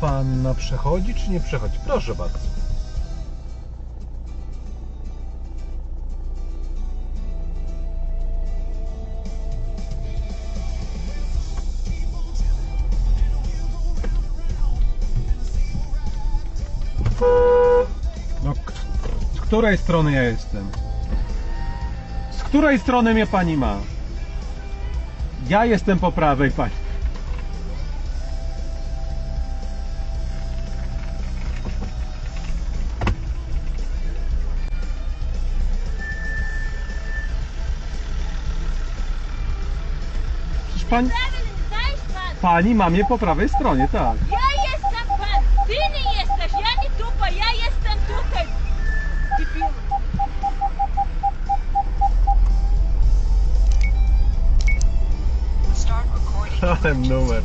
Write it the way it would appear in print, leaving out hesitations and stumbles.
panna przechodzi czy nie przechodzi? Proszę bardzo. No, z której strony ja jestem? Z której strony mnie pani ma? Ja jestem po prawej, pani. Przecież pani ma mnie po prawej stronie, tak. Ja jestem pan, ty nie jesteś, ja nie tupa, ja jestem tutaj. Debil. Ale numer.